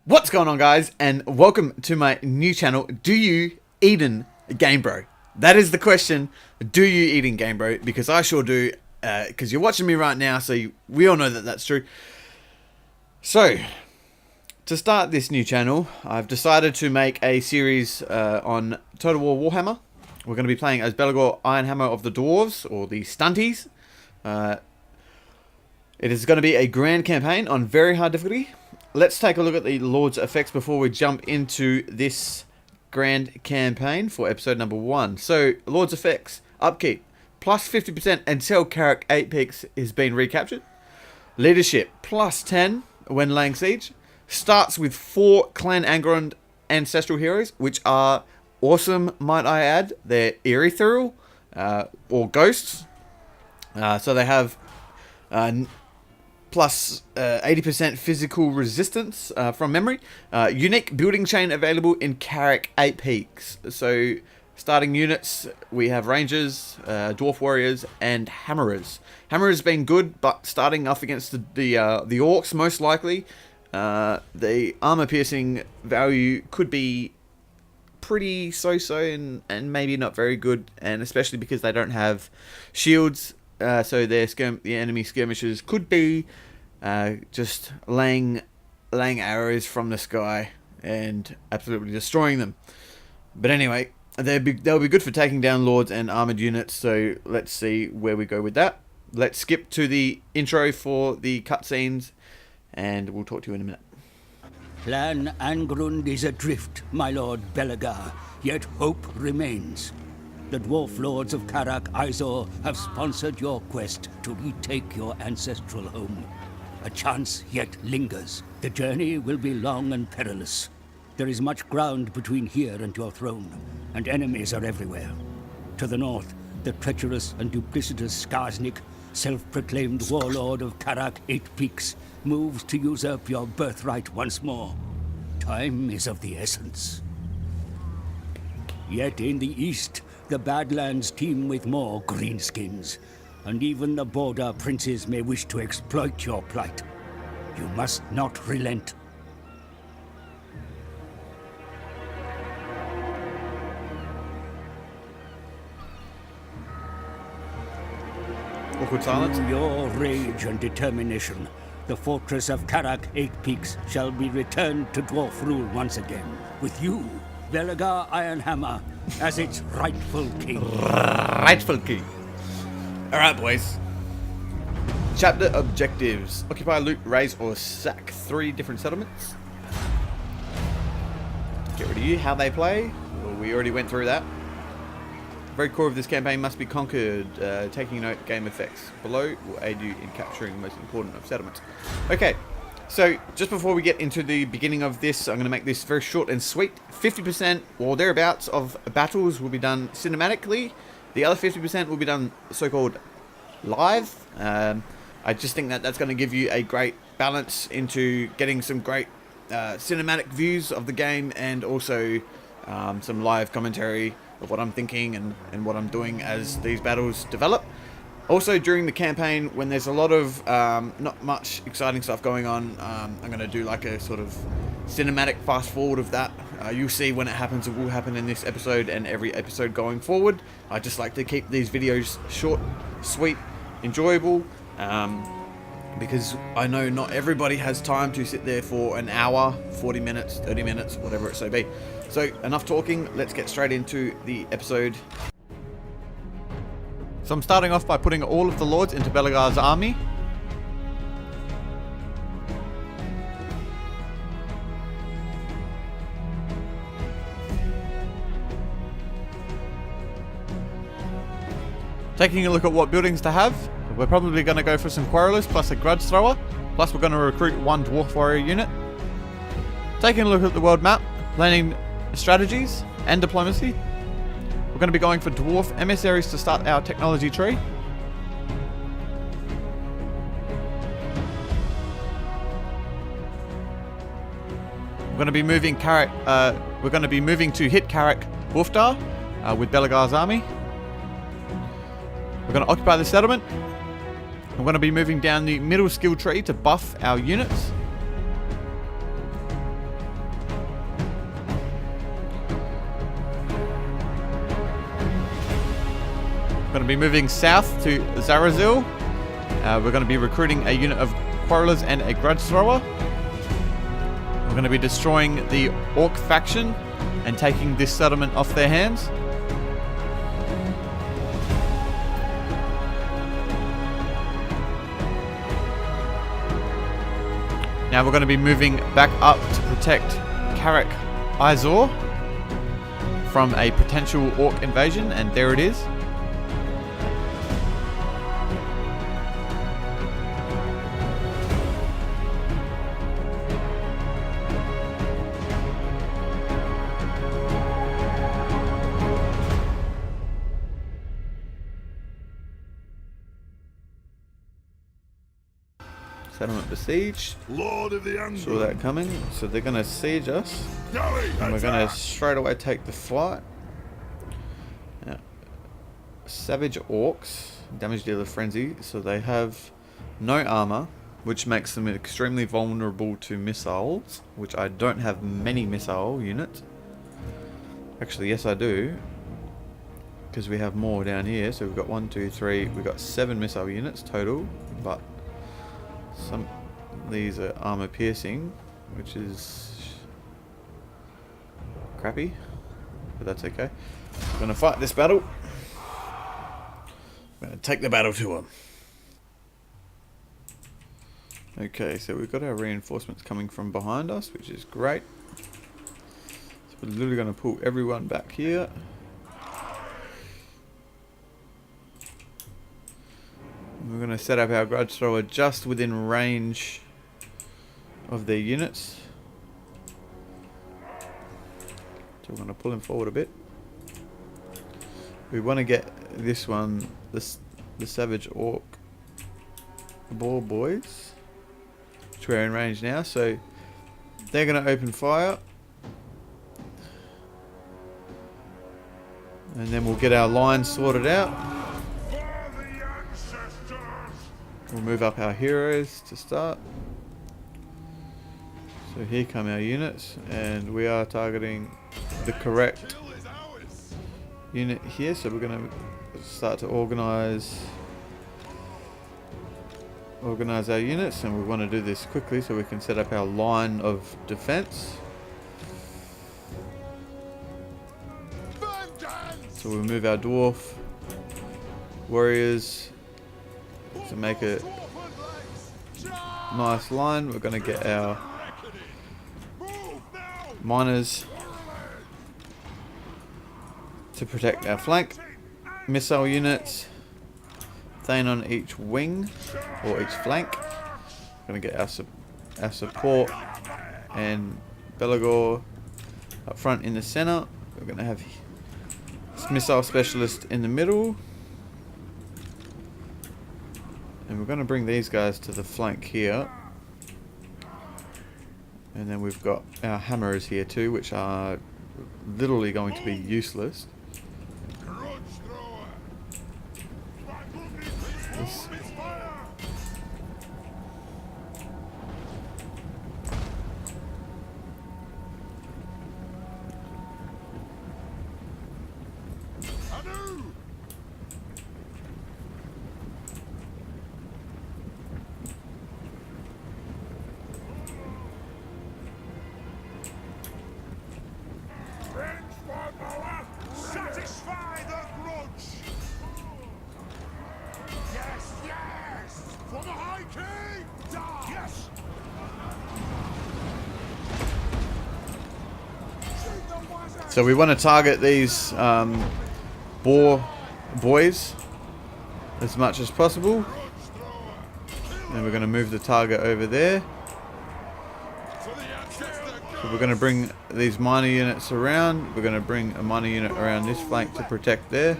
What's going on, guys, and welcome to my new channel. Do you Eden Game Bro? That is the question. Do you Eden Game Bro? Because I sure do, because you're watching me right now, so we all know that that's true. So, to start this new channel, I've decided to make a series on Total War Warhammer. We're going to be playing as Belegar Ironhammer of the Dwarves, or the Stunties. It is going to be a grand campaign on very hard difficulty. Let's take a look at the Lord's effects before we jump into this grand campaign for episode number 1. So, Lord's effects, upkeep, plus 50% until Carrack 8 peaks is being recaptured. Leadership, plus 10 when laying siege. Starts with 4 Clan Angron ancestral heroes, which are awesome, might I add. They're Ethereal, or Ghosts. So they have plus 80% physical resistance from memory. Unique building chain available in Carrack 8 peaks. So starting units, we have Rangers, Dwarf Warriors, and Hammerers. Hammerers being good, but starting off against the Orcs most likely. The armor piercing value could be pretty so-so and maybe not very good, and especially because they don't have shields. So the enemy skirmishers could be just laying arrows from the sky and absolutely destroying them. But anyway, they'll be good for taking down lords and armored units. So let's see where we go with that. Let's skip to the intro for the cutscenes, and we'll talk to you in a minute. Clan Angrund is adrift, my lord Belegar, yet hope remains. The dwarf lords of Carrack Izor have sponsored your quest to retake your ancestral home. A chance yet lingers. The journey will be long and perilous. There is much ground between here and your throne, and enemies are everywhere. To the north, the treacherous and duplicitous Skarsnik, self-proclaimed warlord of Carrack 8 Peaks, moves to usurp your birthright once more. Time is of the essence. Yet in the east, the Badlands teem with more greenskins, and even the border princes may wish to exploit your plight. You must not relent. Awkward silence. Through your rage and determination, the fortress of Carrack 8 Peaks shall be returned to dwarf rule once again, with you, Belegar Ironhammer, as its rightful king. Rightful king. Alright, boys. Chapter objectives. Occupy, loot, raise, or sack 3 different settlements. Get rid of you. How they play. Well, we already went through that. The very core of this campaign must be conquered. Taking note, game effects below will aid you in capturing the most important of settlements. Okay. So, just before we get into the beginning of this, I'm going to make this very short and sweet. 50% or thereabouts of battles will be done cinematically. The other 50% will be done so-called live. I just think that that's going to give you a great balance into getting some great cinematic views of the game, and also some live commentary of what I'm thinking and what I'm doing as these battles develop. Also, during the campaign, when there's a lot of not much exciting stuff going on, I'm going to do like a sort of cinematic fast forward of that. You'll see when it happens. It will happen in this episode and every episode going forward. I just like to keep these videos short, sweet, enjoyable, because I know not everybody has time to sit there for an hour, 40 minutes, 30 minutes, whatever it so be. So, enough talking. Let's get straight into the episode. So I'm starting off by putting all of the lords into Belegar's army. Taking a look at what buildings to have, we're probably going to go for some Quarrelers plus a Grudge Thrower, plus we're going to recruit 1 Dwarf Warrior unit. Taking a look at the world map, planning strategies and diplomacy. We're going to be going for dwarf emissaries to start our technology tree. We're going to be moving Carrack. We're going to be moving to hit Carrack Wolfdar with Belegar's army. We're going to occupy the settlement. We're going to be moving down the middle skill tree to buff our units. We're going to be moving south to Zarazil. We're going to be recruiting a unit of quarrelers and a grudge thrower. We're going to be destroying the Orc faction and taking this settlement off their hands. Now we're going to be moving back up to protect Karak Izor from a potential Orc invasion, and there it is. Settlement besieged. Lord of the Saw that coming. So they're going to siege us. And we're going to straight away take the flight. Now, Savage Orcs. Damage dealer frenzy. So they have no armor, which makes them extremely vulnerable to missiles, which I don't have many missile units. Actually, yes I do. Because we have more down here. So we've got 1, 2, 3. We've got 7 missile units total. But some of these are armor piercing, which is crappy, but that's okay. We're going to fight this battle. We're going to take the battle to them. Okay, so we've got our reinforcements coming from behind us, which is great. So we're literally going to pull everyone back here. We're going to set up our grudge thrower just within range of their units. So we're going to pull him forward a bit. We want to get this one, the Savage Orc Ball Boys, which we're in range now. So they're going to open fire. And then we'll get our lines sorted out. We'll move up our heroes to start. So here come our units, and we are targeting the correct unit here. So we're going to start to organize our units, and we want to do this quickly so we can set up our line of defense. So we'll move our dwarf warriors to make a nice line. We're going to get our miners to protect our flank. Missile units, Thane on each wing or each flank. We're going to get our support and Belegar up front in the center. We're going to have missile specialist in the middle. And we're going to bring these guys to the flank here. And then we've got our hammers here too, which are literally going to be useless. Satisfy the grudge! Yes, yes! For the High King! Die! Yes! So we want to target these boys as much as possible. And we're going to move the target over there. So we're going to bring these miner units around. We're going to bring a miner unit around this flank to protect there.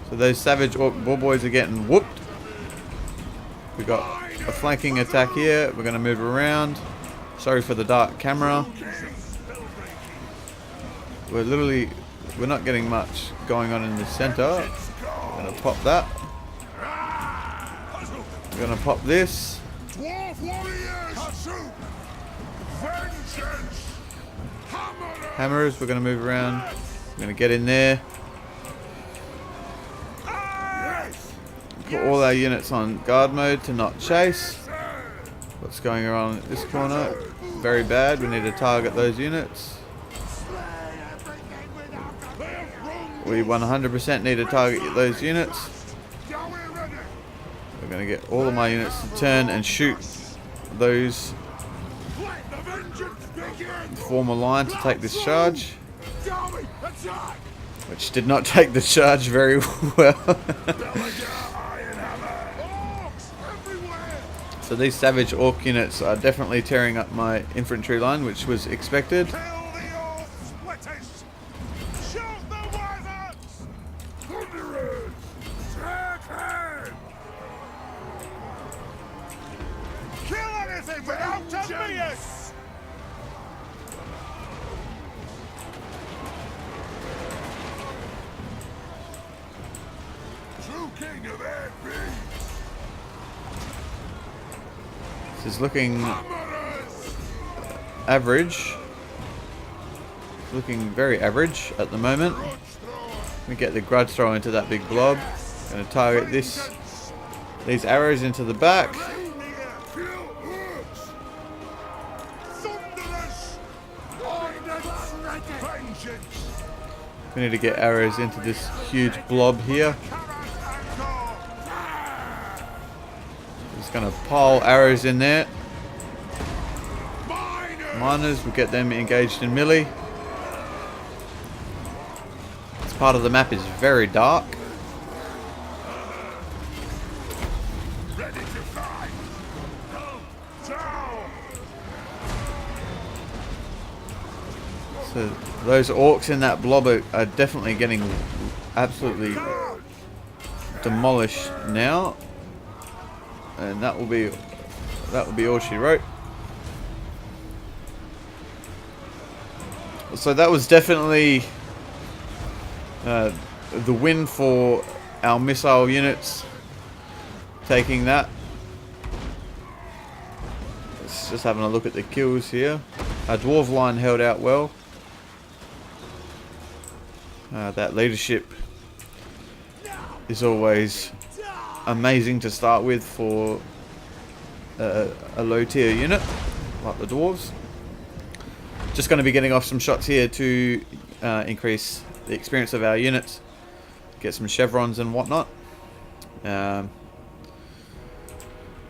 So those savage orc bull boys are getting whooped. We got a flanking attack here. We're going to move around. Sorry for the dark camera. We're not getting much going on in the center. We're going to pop that. We're going to pop this. Dwarf warriors! Vengeance! Hammerers, we're going to move around. We're going to get in there. Put all our units on guard mode to not chase. What's going on at this corner? Very bad. We need to target those units. We 100% need to target those units. We're going to get all of my units to turn and shoot those. Form a line to take this charge. Which did not take the charge very well. So these savage orc units are definitely tearing up my infantry line, which was expected. This is looking average. Looking very average at the moment. We get the grudge throw into that big blob. Going to target these arrows into the back. We need to get arrows into this huge blob here. Just going to pile arrows in there. Miners, we'll get them engaged in melee. This part of the map is very dark. So those orcs in that blob are definitely getting absolutely demolished now, and that will be all she wrote. So that was definitely the win for our missile units, taking that. Let's just having a look at the kills here. Our dwarf line held out well. That leadership is always amazing to start with for a low tier unit like the dwarves. Just going to be getting off some shots here to increase the experience of our units, get some chevrons and whatnot.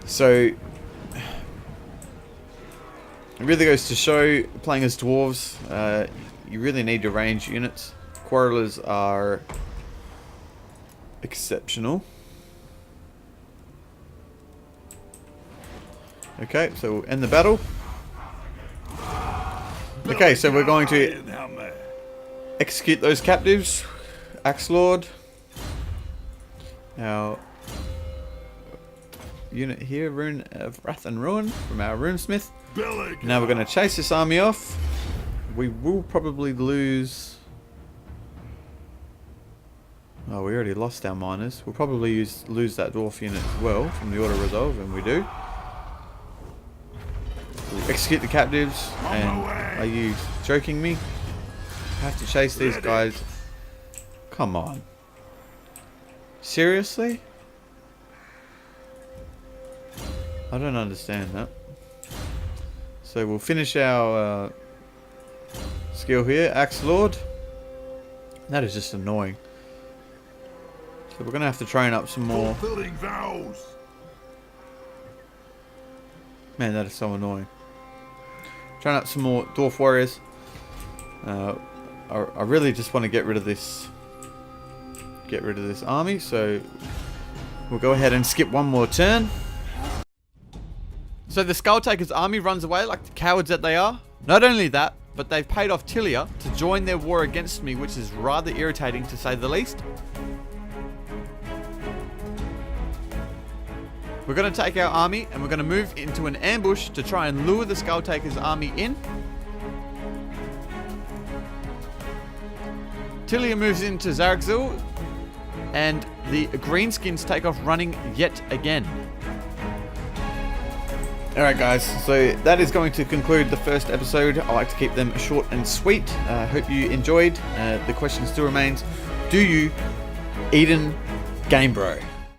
So it really goes to show, playing as dwarves, you really need your range units. Quarrelers are exceptional. Okay, so we'll end the battle. Okay, so we're going to execute those captives. Axe Lord. Our unit here, Rune of Wrath and Ruin, from our runesmith. Now we're going to chase this army off. We will probably lose... Oh, we already lost our miners. We'll probably lose that dwarf unit as well from the auto resolve, and we do. We'll execute the captives, and are you joking me? I have to chase these guys. Come on. Seriously? I don't understand that. So we'll finish our skill here, Axe Lord. That is just annoying. So we're going to have to train up some more. Man, that is so annoying. Train up some more dwarf warriors. I really just want to get rid of this. Get rid of this army. So we'll go ahead and skip one more turn. So the Skulltaker's army runs away like the cowards that they are. Not only that, but they've paid off Tilia to join their war against me, which is rather irritating to say the least. We're going to take our army and we're going to move into an ambush to try and lure the Skulltaker's army in. Tilia moves into Zaragzil and the Greenskins take off running yet again. Alright guys, so that is going to conclude the first episode. I like to keep them short and sweet. Hope you enjoyed. The question still remains, do you Eden game bro?